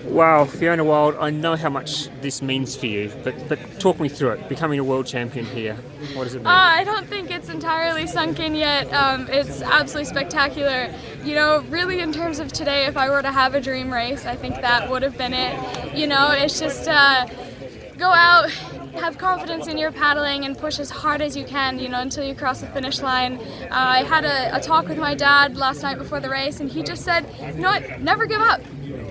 Wow, Fiona Wylde, I know how much this means for you, but talk me through it. Becoming a world champion here, what does it mean? I don't think it's entirely sunk in yet. It's absolutely spectacular. You know, really in terms of today, if I were to have a dream race, I think that would have been it. You know, it's just go out, have confidence in your paddling and push as hard as you can, you know, until you cross the finish line. I had a talk with my dad last night before the race, and he just said, you know what, never give up.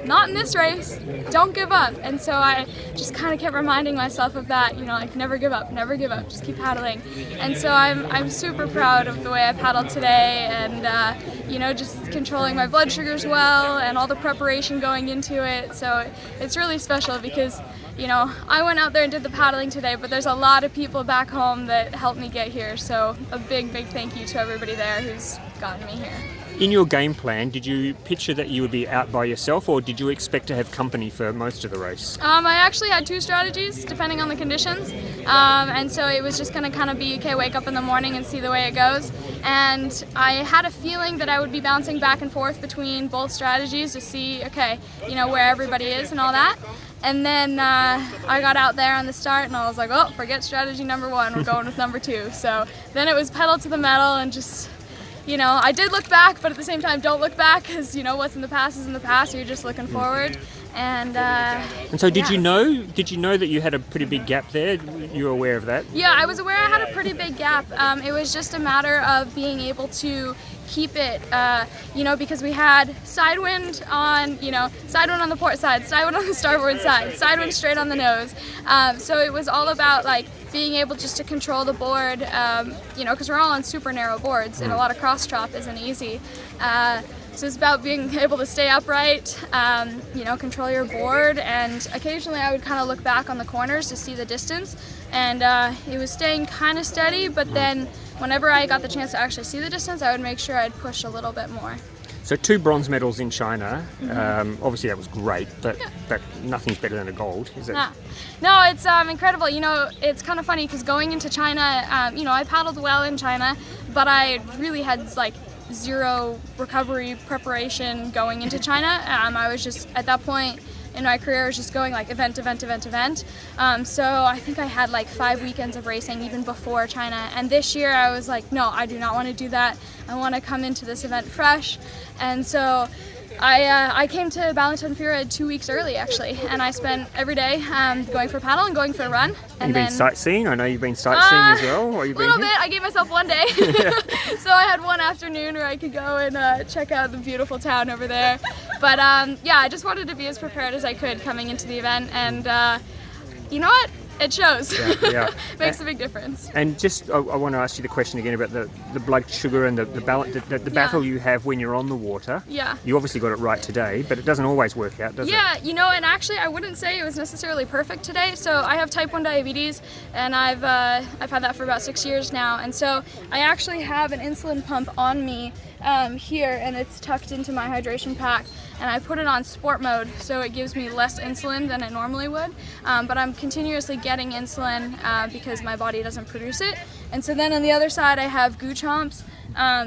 Not in this race, don't give up. And so I just kind of kept reminding myself of that, you know, like never give up, just keep paddling. And so I'm super proud of the way I paddled today, and you know, just controlling my blood sugars well and all the preparation going into it. So it's really special because, you know, I went out there and did the paddling today, but there's a lot of people back home that helped me get here. So a big thank you to everybody there who's gotten me here. In your game plan, did you picture that you would be out by yourself, or did you expect to have company for most of the race? I actually had two strategies depending on the conditions, and so it was just going to kind of be, okay, wake up in the morning and see the way it goes. And I had a feeling that I would be bouncing back and forth between both strategies to see, okay, you know, where everybody is and all that. And then I got out there on the start and I was like, oh, forget strategy number one, we're going with number two. So then it was pedal to the metal and just, you know, I did look back, but at the same time, don't look back, because, you know, what's in the past is in the past. You're just looking forward. And so did you know that you had a pretty big gap there? You were aware of that? Yeah, I was aware I had a pretty big gap. It was just a matter of being able to keep it, you know, because we had side wind on, you know, side wind on the port side, side wind on the starboard side, side wind straight on the nose. So it was all about like being able just to control the board, you know, because we're all on super narrow boards and a lot of cross chop isn't easy. So it's about being able to stay upright, you know, control your board, and occasionally I would kind of look back on the corners to see the distance, and it was staying kind of steady, but then whenever I got the chance to actually see the distance, I would make sure I'd push a little bit more. So 2 bronze medals in China, obviously that was great, but nothing's better than a gold, is it? No, it's incredible. You know, it's kind of funny because going into China, you know, I paddled well in China, but I really had like zero recovery preparation going into China. I was just, at that point in my career, I was just going like event. So I think I had like 5 weekends of racing even before China. And this year I was like, no, I do not want to do that. I want to come into this event fresh. And so I came to Balatonfured 2 weeks early actually, and I spent every day going for a paddle and going for a run. And you've been sightseeing? I know you've been sightseeing as well. Or you've a little bit. I gave myself one day. So I had one afternoon where I could go and check out the beautiful town over there. But yeah, I just wanted to be as prepared as I could coming into the event, and you know what? It shows. Yeah. Makes a big difference. And just, I want to ask you the question again about the blood sugar and the battle you have when you're on the water. Yeah. You obviously got it right today, but it doesn't always work out, does it? Yeah, you know, and actually I wouldn't say it was necessarily perfect today. So I have type 1 diabetes, and I've had that for about 6 years now. And so I actually have an insulin pump on me here, and it's tucked into my hydration pack, and I put it on sport mode, so it gives me less insulin than it normally would, but I'm continuously getting insulin because my body doesn't produce it. And so then on the other side I have goo chomps,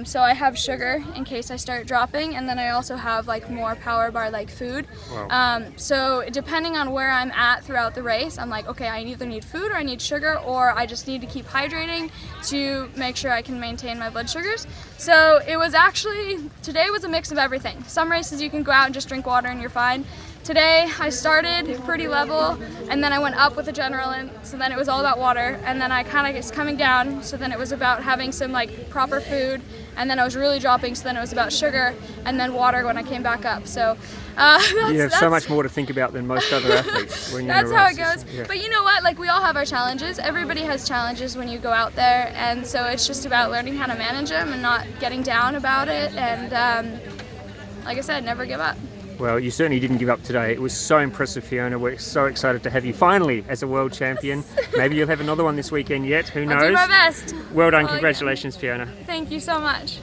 so I have sugar in case I start dropping, and then I also have like more power bar like food. Wow. So depending on where I'm at throughout the race, I'm like, okay, I either need food or I need sugar, or I just need to keep hydrating to make sure I can maintain my blood sugars. So it was actually, today was a mix of everything. Some races you can go out and just drink water and you're fine. Today I started pretty level, and then I went up with adrenaline, so then it was all about water, and then I kind of was coming down, so then it was about having some like proper food, and then I was really dropping, so then it was about sugar, and then water when I came back up. So you have so much more to think about than most other athletes when you're that's in a how race. it goes. Yeah. But you know what, like we all have our challenges. Everybody has challenges when you go out there, and so it's just about learning how to manage them and not getting down about it, and like I said, never give up. Well, you certainly didn't give up today. It was so impressive, Fiona. We're so excited to have you finally as a world champion. Maybe you'll have another one this weekend yet. Who knows? I'll do my best. Well done. Congratulations, Fiona. Thank you so much.